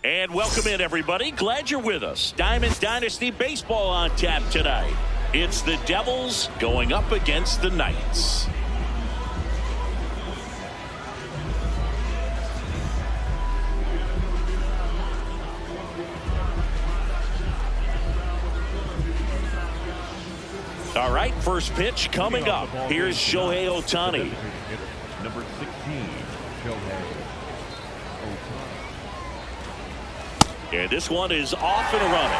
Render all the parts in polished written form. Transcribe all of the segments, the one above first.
And welcome in, everybody. Glad you're with us. Diamond Dynasty Baseball on tap tonight. It's the Devils going up against the Knights. All right, first pitch coming up. Here's Shohei Ohtani. Number 16, Shohei Ohtani. And this one is off and running.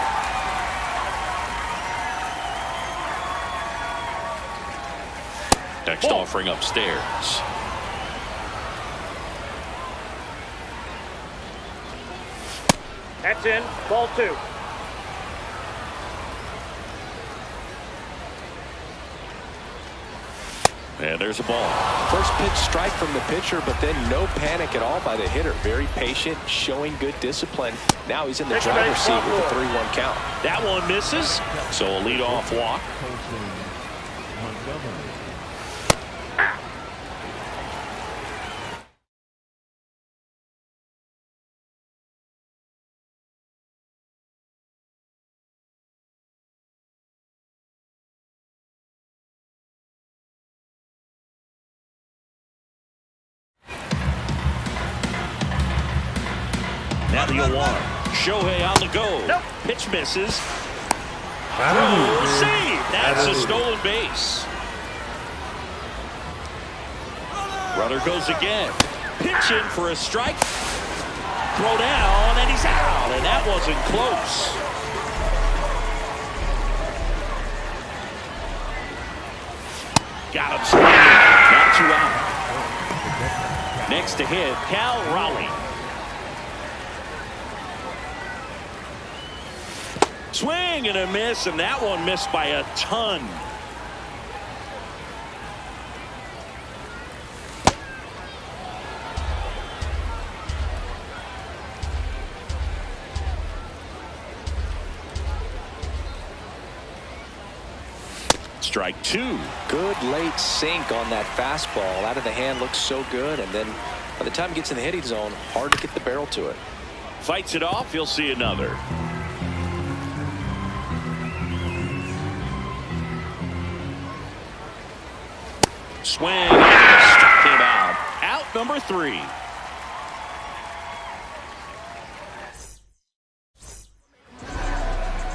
Next offering upstairs. That's in. Ball 2. And there's a ball. First pitch strike from the pitcher, but then no panic at all by the hitter. Very patient, showing good discipline. Now he's in the driver's seat with a 3-1 count. That one misses, so a leadoff walk. Now the 0-1. Shohei on the go. Nope. Pitch misses. Oh, save. That's a stolen base. Runner goes again. Pitch in for a strike. Throw down, and he's out. And that wasn't close. Got him swinging. Now 2 out. Next to hit, Cal Raleigh. Swing and a miss, and that one missed by a ton. Strike 2. Good late sink on that fastball. Out of the hand, looks so good, and then by the time it gets in the hitting zone, hard to get the barrel to it. Fights it off. You'll see another. Swing. Struck him out. Out number 3.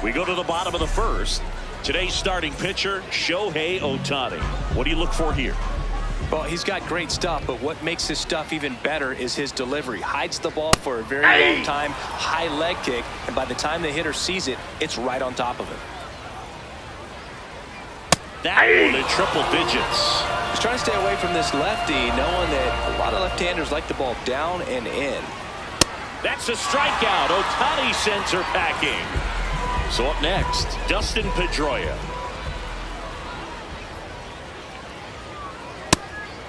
We go to the bottom of the first. Today's starting pitcher, Shohei Ohtani. What do you look for here? Well, he's got great stuff, but what makes his stuff even better is his delivery. Hides the ball for a very long time, high leg kick, and by the time the hitter sees it, it's right on top of him. That one in triple digits. He's trying to stay away from this lefty, knowing that a lot of left-handers like the ball down and in. That's a strikeout. Ohtani sends her packing. So up next, Dustin Pedroia.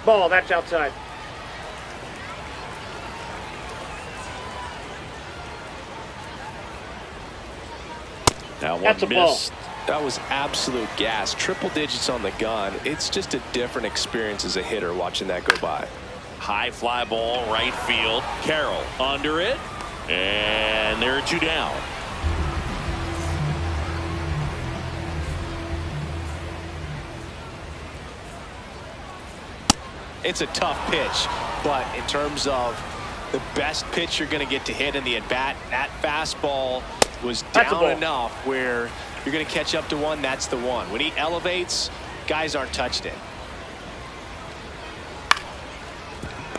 Ball, that's outside. Now one That's a ball. missed. That was absolute gas. Triple digits on the gun. It's just a different experience as a hitter watching that go by. High fly ball, right field. Carroll under it. And there are 2 down. It's a tough pitch, but in terms of the best pitch you're going to get to hit in the at-bat, that fastball was down enough where you're going to catch up to one. That's the one. When he elevates, guys aren't touched it.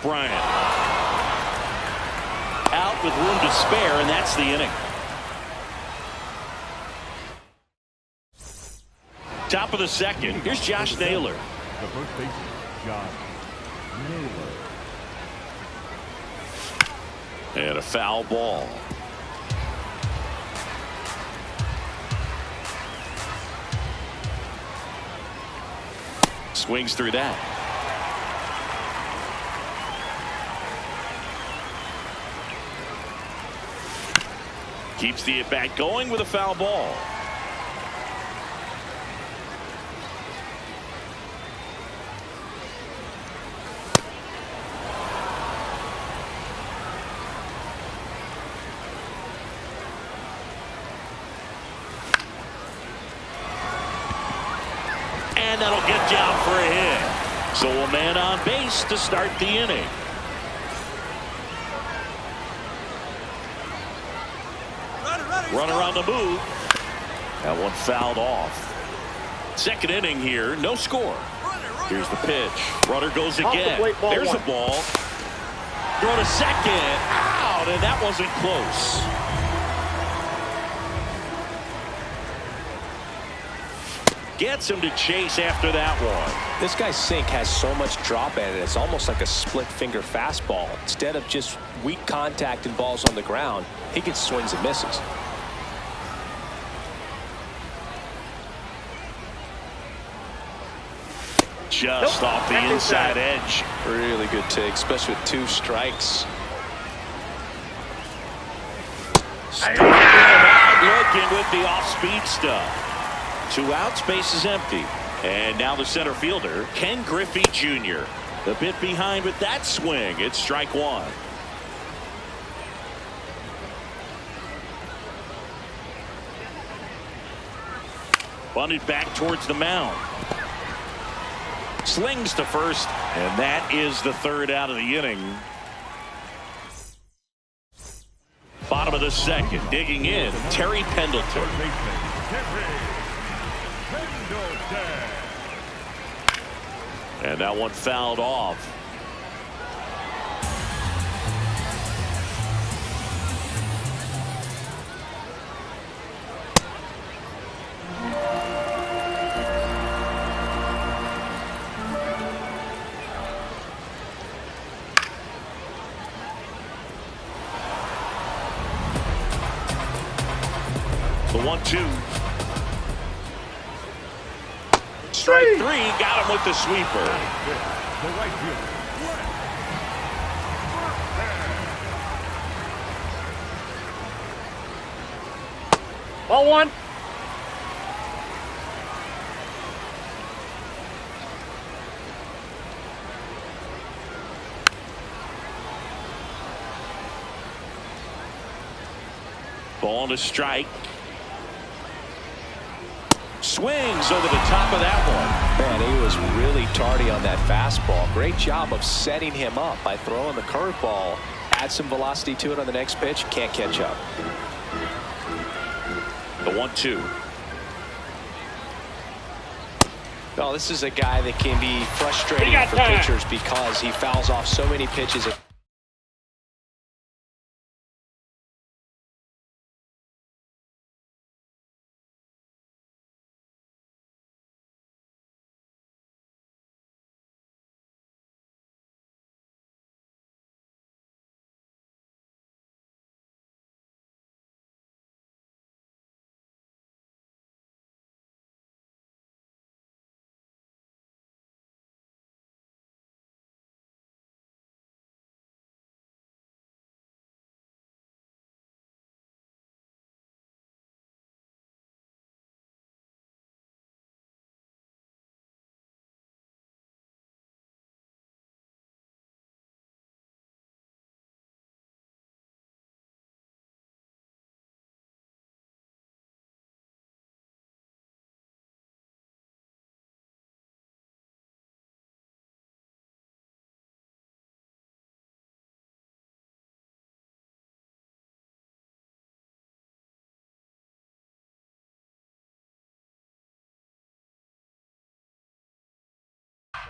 Bryant out with room to spare, and that's the inning. Top of the second. Here's Josh Naylor. The first baseman, Josh Naylor. And a foul ball. Swings through that. Keeps the at-bat going with a foul ball. And that'll get down for a hit. So a man on base to start the inning. Runner on the move. That one fouled off. Second inning here, no score. Here's the pitch. Runner goes again. There's a ball. Throw to second. Out, and that wasn't close. Gets him to chase after that one. This guy's sink has so much drop at it. It's almost like a split finger fastball. Instead of just weak contact and balls on the ground, he gets swings and misses. Just off the inside edge. Really good take, especially with 2 strikes. Looking with the off-speed stuff. 2 outs, base is empty. And now the center fielder, Ken Griffey Jr. A bit behind with that swing. It's strike 1. Bunted back towards the mound. Slings to first, and that is the 3rd out of the inning. Bottom of the 2nd, digging in, Terry Pendleton. And that one fouled off. The 1-2. Strike 3, got him with the sweeper. Ball 1. Ball on a strike. Swings over the top of that one. Man, he was really tardy on that fastball. Great job of setting him up by throwing the curveball. Add some velocity to it on the next pitch. Can't catch up. The 1-2. Well, this is a guy that can be frustrating for pitchers because he fouls off so many pitches.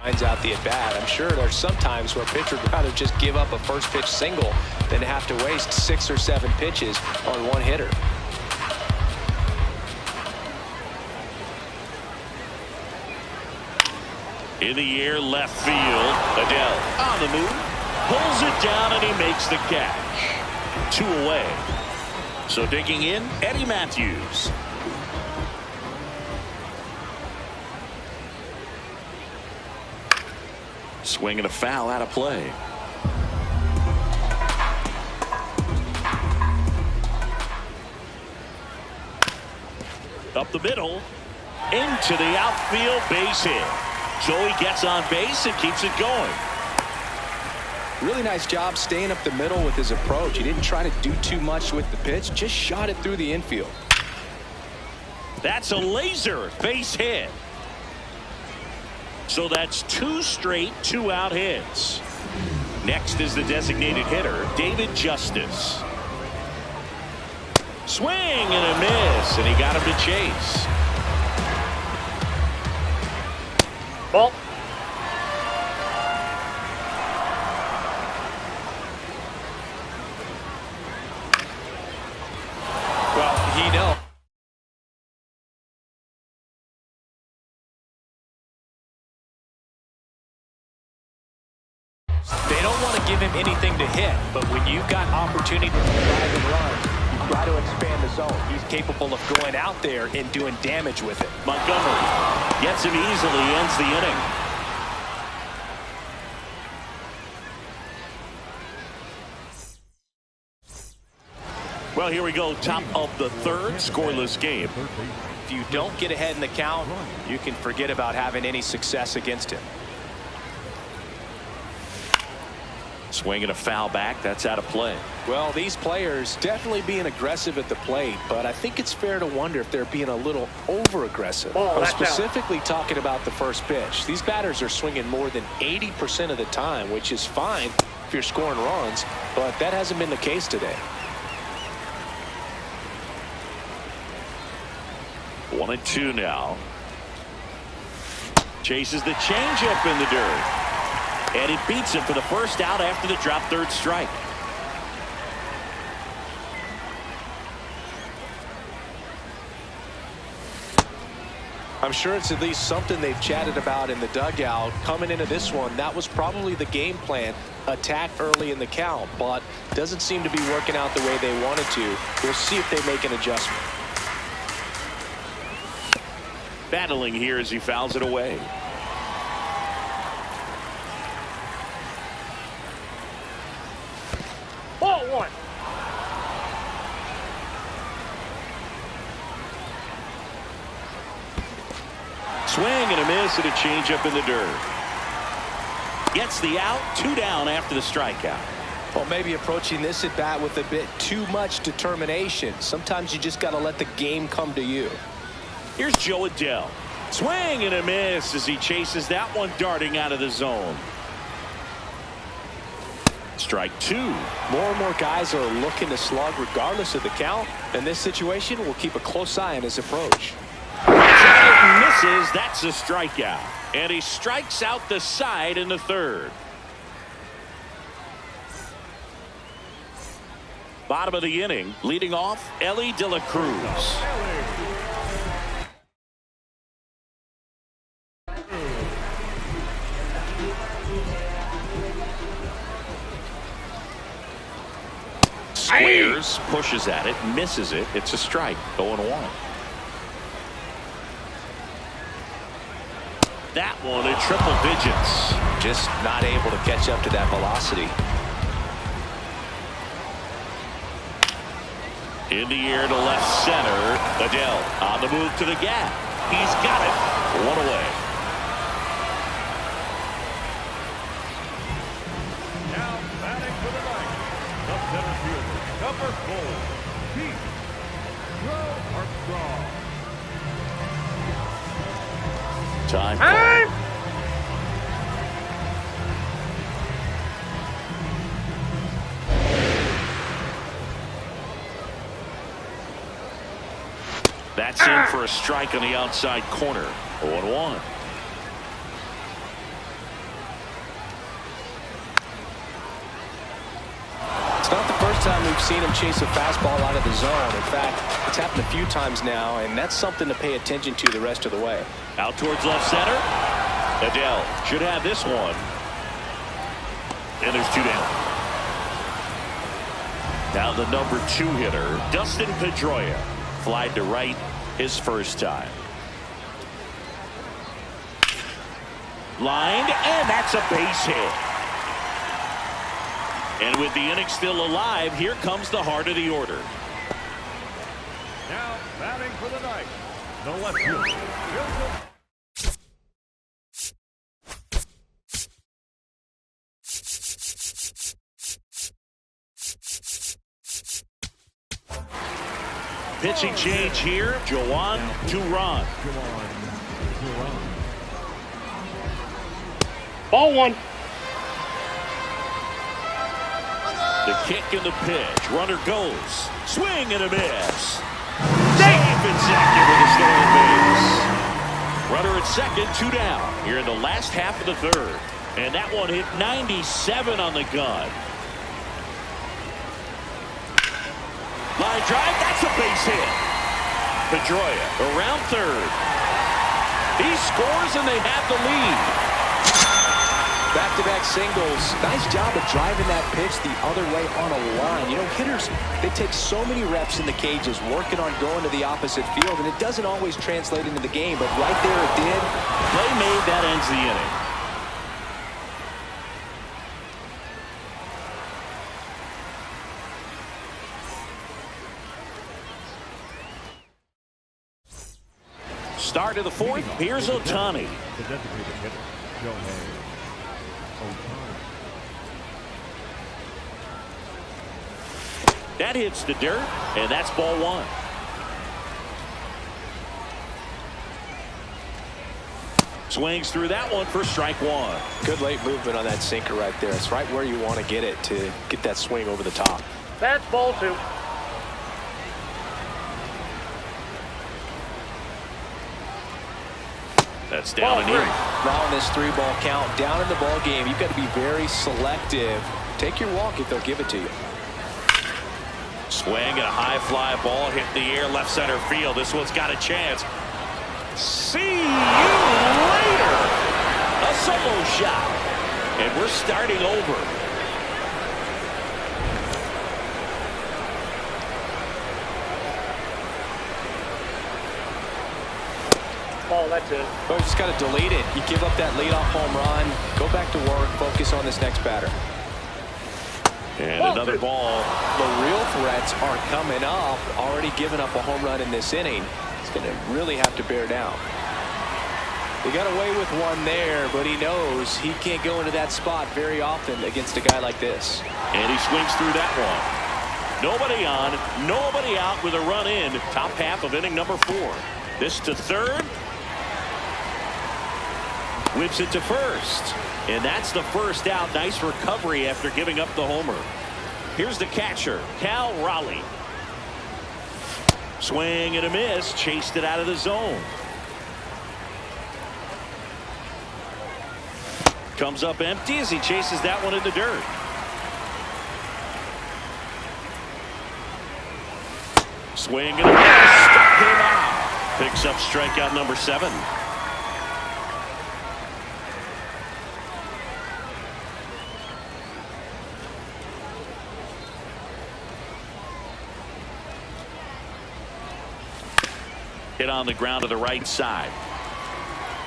Finds out the at-bat. I'm sure there's some times where a pitcher would rather just give up a first pitch single than have to waste 6 or 7 pitches on one hitter. In the air, left field. Adele on the move. Pulls it down, and he makes the catch. 2 away. So digging in, Eddie Matthews. Swing and a foul out of play. Up the middle. Into the outfield, base hit. Joey gets on base and keeps it going. Really nice job staying up the middle with his approach. He didn't try to do too much with the pitch, just shot it through the infield. That's a laser base hit. So that's 2 straight 2-out hits. Next is the designated hitter, David Justice. Swing and a miss, and he got him to chase. Ball. Well, he knows. They don't want to give him anything to hit, but when you've got opportunity to drive and run, you've got to expand the zone. He's capable of going out there and doing damage with it. Montgomery gets him easily, ends the inning. Well, here we go, top of the third, scoreless game. If you don't get ahead in the count, you can forget about having any success against him. Swinging a foul back, that's out of play. Well, these players definitely being aggressive at the plate, but I think it's fair to wonder if they're being a little over-aggressive. I'm specifically talking about the first pitch. These batters are swinging more than 80% of the time, which is fine if you're scoring runs, but that hasn't been the case today. 1-2 now. Chases the changeup in the dirt. And he beats him for the first out after the drop third strike. I'm sure it's at least something they've chatted about in the dugout. Coming into this one, that was probably the game plan. Attack early in the count, but doesn't seem to be working out the way they wanted to. We'll see if they make an adjustment. Battling here as he fouls it away. Ball 1. Swing and a miss and a changeup in the dirt. Gets the out, 2 down after the strikeout. Well, maybe approaching this at bat with a bit too much determination. Sometimes you just got to let the game come to you. Here's Joe Adele. Swing and a miss as he chases that one darting out of the zone. Strike 2. More and more guys are looking to slug regardless of the count. In this situation, we'll keep a close eye on his approach. Misses. That's a strikeout. And he strikes out the side in the third. Bottom of the inning, leading off, Ellie De La Cruz. Squares, pushes at it, misses it. It's a strike. 0-1. That one in triple digits. Just not able to catch up to that velocity. In the air to left center. Adele on the move to the gap. He's got it. 1 away. Now batting for the night, the center fielder, number 4, Pete Armstrong. Time. That's in for a strike on the outside corner. 0-1. It's not the first time we've seen him chase a fastball out of the zone. In fact, it's happened a few times now, and that's something to pay attention to the rest of the way. Out towards left center. Adele should have this one. And there's 2 down. Now the number 2 hitter, Dustin Pedroia. Flied to right his first time. Lined, and that's a base hit. And with the inning still alive, here comes the heart of the order. Now batting for the night, the left fielder. Pitching change here. Joan Duran. Ball one. The kick and the pitch. Runner goes. Swing and a miss. Safe and second with a stolen base. Runner at second, 2 down. Here in the last half of the third. And that one hit 97 on the gun. Line drive, that's a base hit. Pedroia around third. He scores and they have the lead. Back-to-back singles. Nice job of driving that pitch the other way on a line. You know, hitters, they take so many reps in the cages working on going to the opposite field, and it doesn't always translate into the game, but right there it did. Play made, that ends the inning. Start of the fourth. Here's Ohtani. The designated hitter, Shohei Ohtani. That hits the dirt, and that's ball one. Swings through that one for strike one. Good late movement on that sinker right there. It's right where you want to get it to get that swing over the top. That's ball two. That's down and in. Now in this 3-ball count, down in the ball game, you've got to be very selective. Take your walk if they'll give it to you. Swing and a high fly ball hit the air left center field. This one's got a chance. See you later. A solo shot. And we're starting over. Ball, that's it. But you just got to delete it. You give up that leadoff home run. Go back to work. Focus on this next batter. And another ball. The real threats are coming up. Already given up a home run in this inning. He's going to really have to bear down. He got away with one there, but he knows he can't go into that spot very often against a guy like this. And he swings through that one. Nobody on, nobody out with a run in. Top half of inning number 4. This to third. Whips it to first. And that's the first out. Nice recovery after giving up the homer. Here's the catcher, Cal Raleigh. Swing and a miss. Chased it out of the zone. Comes up empty as he chases that one in the dirt. Swing and a miss. Struck him out. Picks up strikeout number 7. Hit on the ground to the right side.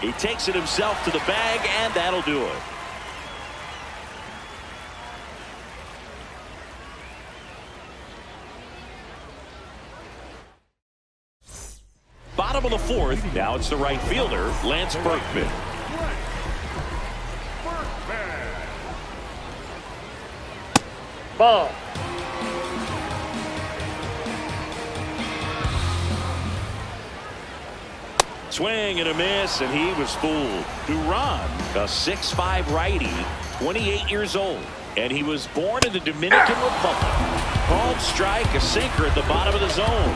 He takes it himself to the bag, and that'll do it. Bottom of the 4th. Now it's the right fielder, Lance Berkman. Ball. Swing and a miss, and he was fooled. Duran, a 6'5" righty, 28 years old, and he was born in the Dominican Republic. Called strike, a sinker at the bottom of the zone.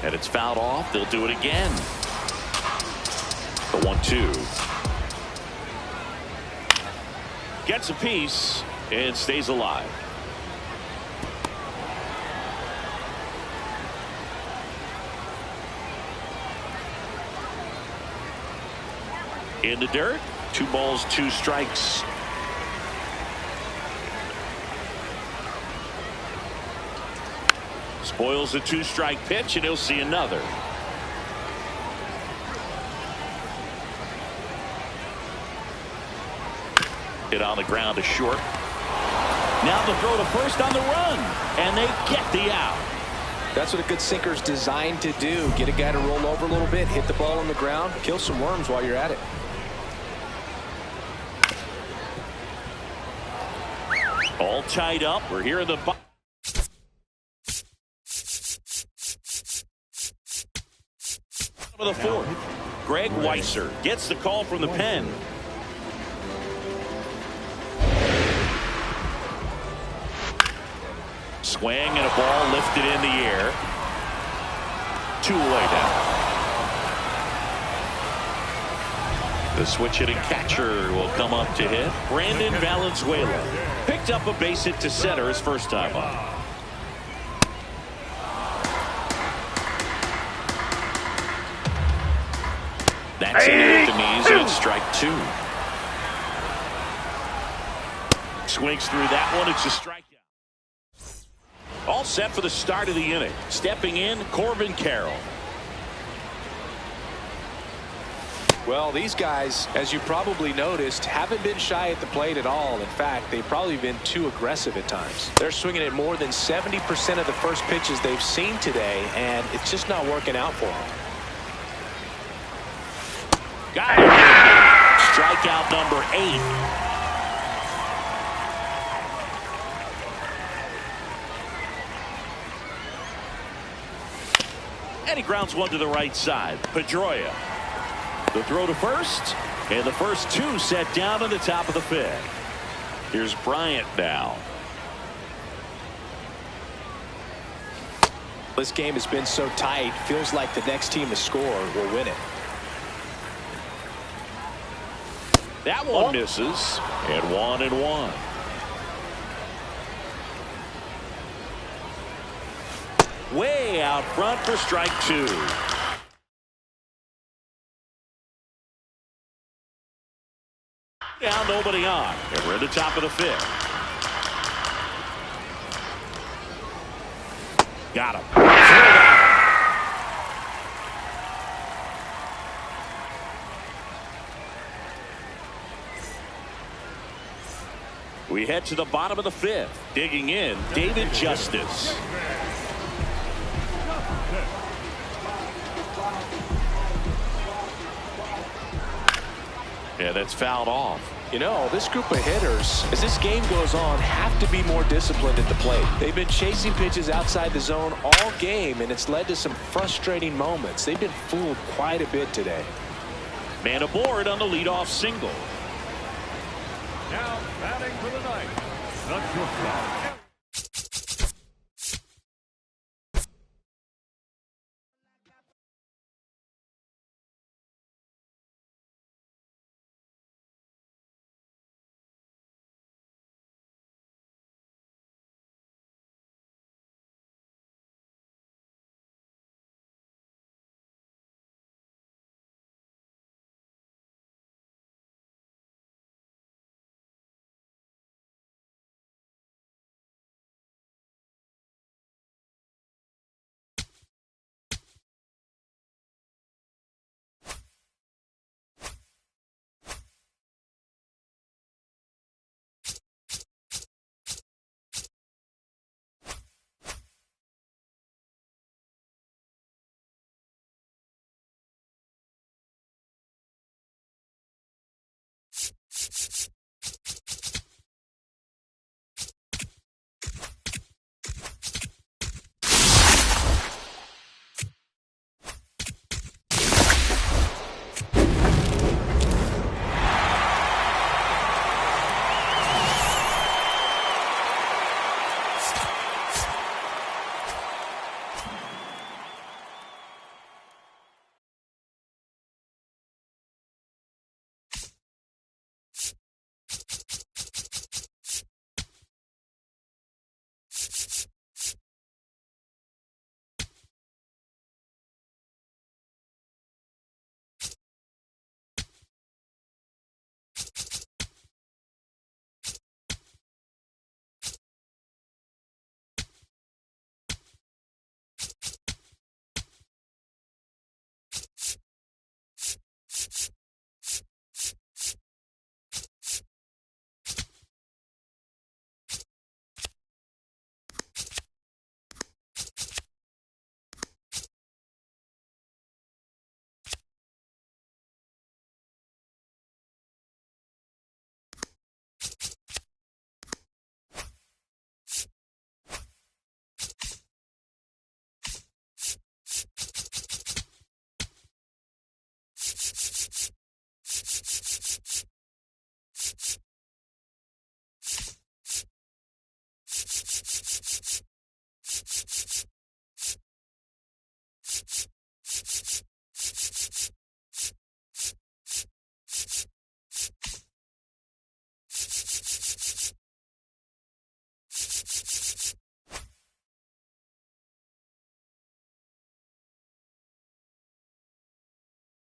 And it's fouled off. They'll do it again. The 1-2. Gets a piece and stays alive. In the dirt. 2 balls, 2 strikes. Spoils a 2-strike pitch, and he'll see another. Hit on the ground to short. Now the throw to first on the run, and they get the out. That's what a good sinker's designed to do. Get a guy to roll over a little bit, hit the ball on the ground, kill some worms while you're at it. All tied up. We're here in the bottom of the 4th. Greg Weiser gets the call from the pen. Swing and a ball lifted in the air. 2 away now. The switch hitting catcher will come up to hit. Brandon Valenzuela picked up a base hit to center his first time up. That's in with the knees, and it's strike 2. Swings through that one. It's a strikeout. All set for the start of the inning. Stepping in, Corbin Carroll. Well, these guys, as you probably noticed, haven't been shy at the plate at all. In fact, they've probably been too aggressive at times. They're swinging at more than 70% of the first pitches they've seen today, and it's just not working out for them. Got it. Strikeout number 8. And he grounds one to the right side. Pedroia. The throw to first, and the first 2 set down in the top of the 5th. Here's Bryant now. This game has been so tight, feels like the next team to score will win it. That one misses, and 1-1. Way out front for strike 2. Now nobody on, and we're at the top of the 5th. Got him. We head to the bottom of the 5th. Digging in, David Justice. Yeah, that's fouled off. You know, this group of hitters, as this game goes on, have to be more disciplined at the plate. They've been chasing pitches outside the zone all game, and it's led to some frustrating moments. They've been fooled quite a bit today. Man aboard on the leadoff single. Now batting for the ninth, the shortstop.